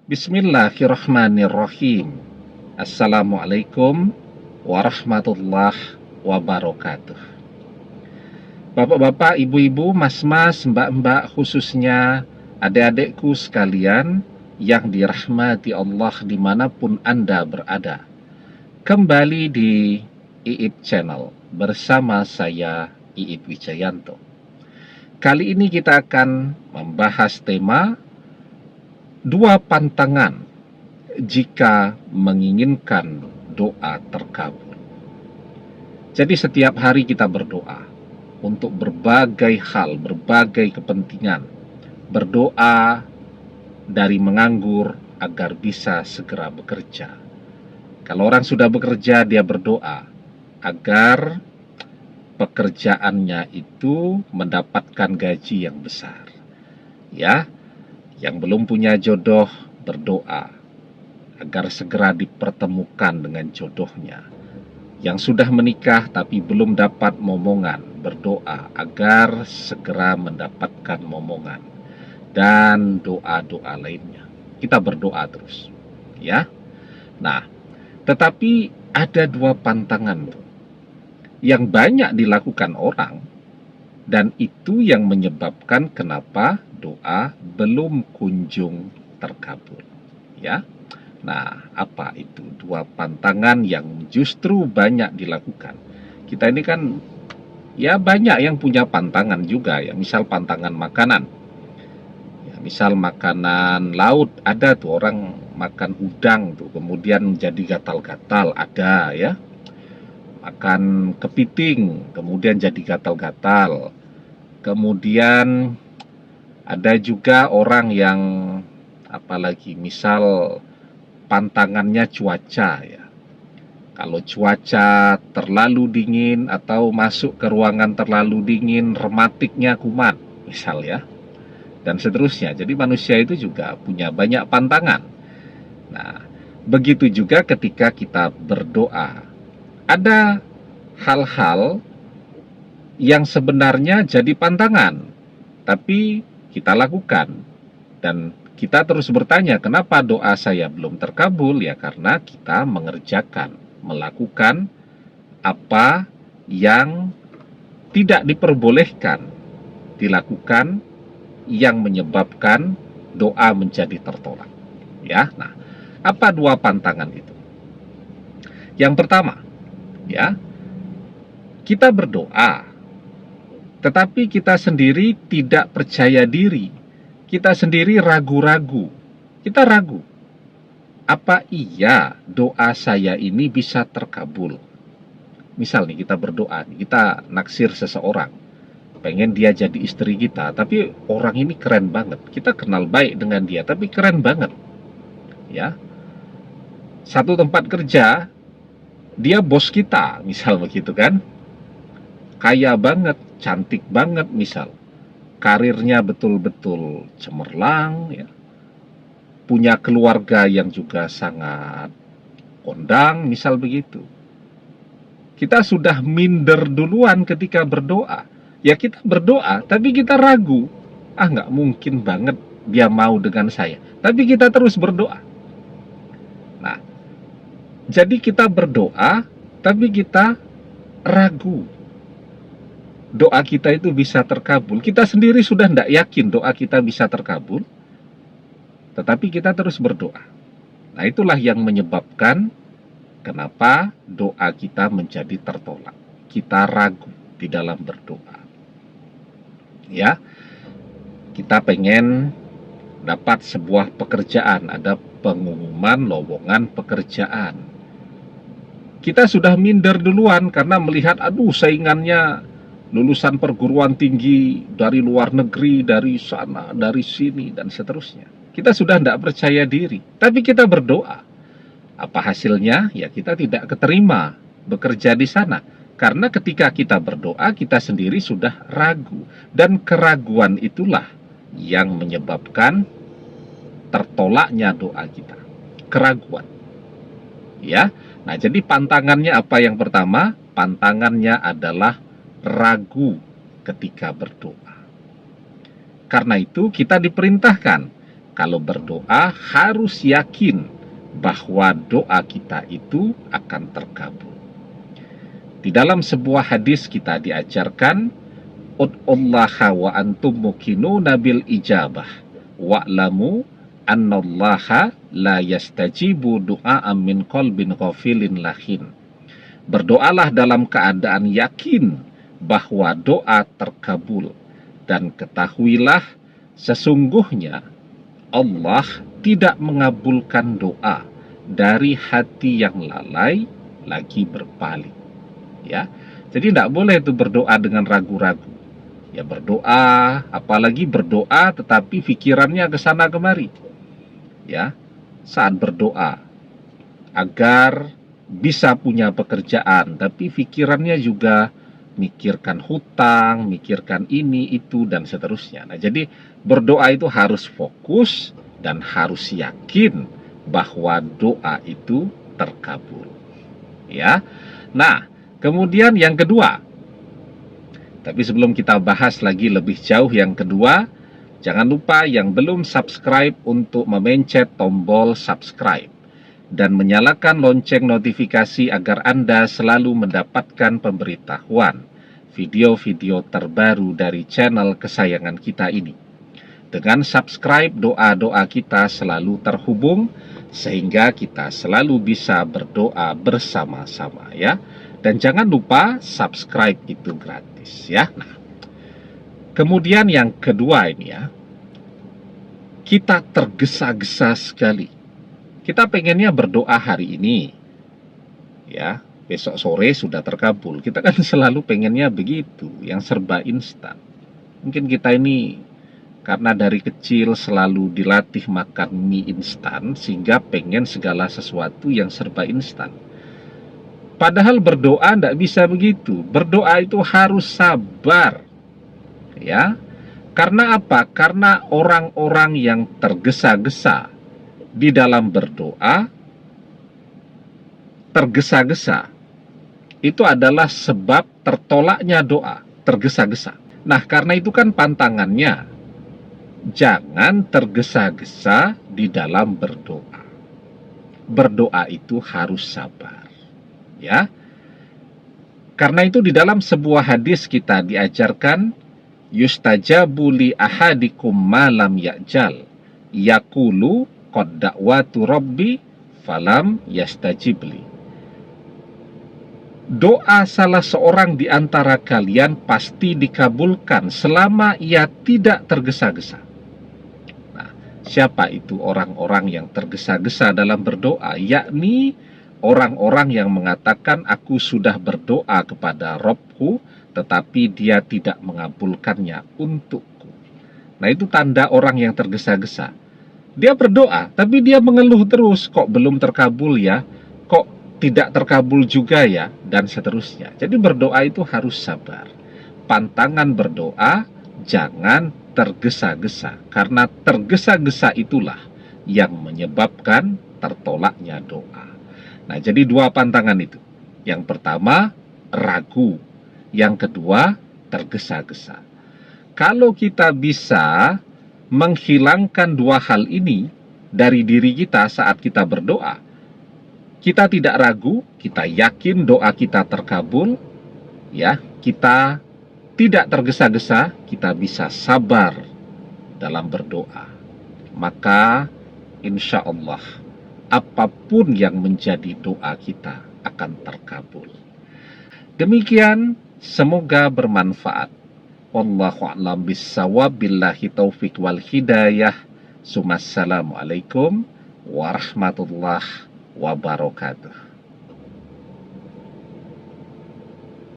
Bismillahirrahmanirrahim. Assalamualaikum warahmatullahi wabarakatuh. Bapak-bapak, ibu-ibu, mas-mas, mbak-mbak, khususnya adik-adikku sekalian yang dirahmati Allah dimanapun Anda berada. Kembali di Iip Channel bersama saya Iip Wijayanto. Kali ini kita akan membahas tema dua pantangan jika menginginkan doa terkabul. Jadi setiap hari kita berdoa untuk berbagai hal, berbagai kepentingan. Berdoa dari menganggur agar bisa segera bekerja. Kalau orang sudah bekerja, dia berdoa agar pekerjaannya itu mendapatkan gaji yang besar. Ya, yang belum punya jodoh berdoa agar segera dipertemukan dengan jodohnya. Yang sudah menikah tapi belum dapat momongan berdoa agar segera mendapatkan momongan. Dan doa-doa lainnya. Kita berdoa terus. Ya. Nah, tetapi ada dua pantangan yang banyak dilakukan orang, dan itu yang menyebabkan kenapa doa belum kunjung terkabul. Ya. Nah, apa itu dua pantangan yang justru banyak dilakukan? Kita ini kan ya banyak yang punya pantangan juga ya, misal pantangan makanan. Ya, misal makanan laut, ada tuh orang makan udang tuh kemudian jadi gatal-gatal, ada ya. Makan kepiting kemudian jadi gatal-gatal. Kemudian ada juga orang yang apalagi misal pantangannya cuaca ya. Kalau cuaca terlalu dingin atau masuk ke ruangan terlalu dingin, rematiknya kumat misal ya. Dan seterusnya. Jadi manusia itu juga punya banyak pantangan. Nah, begitu juga ketika kita berdoa. Ada hal-hal yang sebenarnya jadi pantangan, tapi kita lakukan. Dan kita terus bertanya, kenapa doa saya belum terkabul? Ya karena kita mengerjakan, melakukan apa yang tidak diperbolehkan dilakukan, yang menyebabkan doa menjadi tertolak. Ya, nah, apa dua pantangan itu? Yang pertama, ya, kita berdoa, tetapi kita sendiri tidak percaya diri. Kita sendiri ragu-ragu. Kita ragu. Apa iya doa saya ini bisa terkabul? Misal nih kita berdoa, kita naksir seseorang, pengen dia jadi istri kita, tapi orang ini keren banget. Kita kenal baik dengan dia, tapi keren banget. Ya. Satu tempat kerja, dia bos kita, misal begitu kan. Kaya banget, cantik banget misal. Karirnya betul-betul cemerlang ya. Punya keluarga yang juga sangat kondang, misal begitu. Kita sudah minder duluan ketika berdoa. Ya kita berdoa, tapi kita ragu. Ah, nggak mungkin banget dia mau dengan saya. Tapi kita terus berdoa. Nah, jadi kita berdoa, tapi kita ragu. Doa kita itu bisa terkabul. Kita sendiri sudah tidak yakin doa kita bisa terkabul, tetapi kita terus berdoa. Nah, itulah yang menyebabkan kenapa doa kita menjadi tertolak. Kita ragu di dalam berdoa. Ya, kita pengen dapat sebuah pekerjaan, ada pengumuman lowongan pekerjaan. Kita sudah minder duluan karena melihat, aduh saingannya lulusan perguruan tinggi dari luar negeri, dari sana, dari sini, dan seterusnya. Kita sudah tidak percaya diri, tapi kita berdoa. Apa hasilnya? Ya kita tidak keterima bekerja di sana. Karena ketika kita berdoa, kita sendiri sudah ragu. Dan keraguan itulah yang menyebabkan tertolaknya doa kita. Keraguan. Ya. Nah, jadi pantangannya apa yang pertama? Pantangannya adalah ragu ketika berdoa. Karena itu kita diperintahkan kalau berdoa harus yakin bahwa doa kita itu akan terkabul. Di dalam sebuah hadis kita diajarkan, ud'ullaha wa antum muqinuna bil ijabah wa'lamu annallaha la yastajibu du'a'an min qalbin ghafilin lahin. Berdoalah dalam keadaan yakin bahwa doa terkabul, dan ketahuilah sesungguhnya Allah tidak mengabulkan doa dari hati yang lalai lagi berpaling. Ya, jadi tidak boleh itu berdoa dengan ragu-ragu. Ya, berdoa, apalagi berdoa tetapi pikirannya ke sana kemari. Ya, saat berdoa agar bisa punya pekerjaan, tapi pikirannya juga mikirkan hutang, mikirkan ini, itu, dan seterusnya. Nah, jadi berdoa itu harus fokus dan harus yakin bahwa doa itu terkabul. Ya, nah, kemudian yang kedua, tapi sebelum kita bahas lagi lebih jauh yang kedua, jangan lupa yang belum subscribe untuk memencet tombol subscribe dan menyalakan lonceng notifikasi agar Anda selalu mendapatkan pemberitahuan video-video terbaru dari channel kesayangan kita ini. Dengan subscribe, doa-doa kita selalu terhubung sehingga kita selalu bisa berdoa bersama-sama, ya. Dan jangan lupa subscribe itu gratis, ya. Nah, kemudian yang kedua ini, ya, kita tergesa-gesa sekali. Kita pengennya berdoa hari ini, ya, besok sore sudah terkabul. Kita kan selalu pengennya begitu, yang serba instan. Mungkin kita ini karena dari kecil selalu dilatih makan mie instan, sehingga pengen segala sesuatu yang serba instan. Padahal berdoa tidak bisa begitu. Berdoa itu harus sabar. Ya. Karena apa? Karena orang-orang yang tergesa-gesa di dalam berdoa, tergesa-gesa, itu adalah sebab tertolaknya doa, tergesa-gesa. Nah, karena itu kan pantangannya, jangan tergesa-gesa di dalam berdoa. Berdoa itu harus sabar. Ya. Karena itu di dalam sebuah hadis kita diajarkan, yustajabu li ahadikum malam ya'jal yaqulu qad da'watu rabbi falam yastajibli. Doa salah seorang di antara kalian pasti dikabulkan selama ia tidak tergesa-gesa. Nah, siapa itu orang-orang yang tergesa-gesa dalam berdoa? Yakni orang-orang yang mengatakan, aku sudah berdoa kepada Robku, tetapi dia tidak mengabulkannya untukku. Nah, itu tanda orang yang tergesa-gesa. Dia berdoa, tapi dia mengeluh terus, kok belum terkabul ya, kok tidak terkabul juga ya, dan seterusnya. Jadi berdoa itu harus sabar. Pantangan berdoa, jangan tergesa-gesa, karena tergesa-gesa itulah yang menyebabkan tertolaknya doa. Nah, jadi dua pantangan itu. Yang pertama, ragu. Yang kedua, tergesa-gesa. Kalau kita bisa menghilangkan dua hal ini dari diri kita saat kita berdoa, kita tidak ragu, kita yakin doa kita terkabul, ya, kita tidak tergesa-gesa, kita bisa sabar dalam berdoa. Maka insya Allah apapun yang menjadi doa kita akan terkabul. Demikian, semoga bermanfaat. Wallahu a'lam bissawab, billahi taufik wal hidayah. Assalamualaikum warahmatullahi wabarakatuh.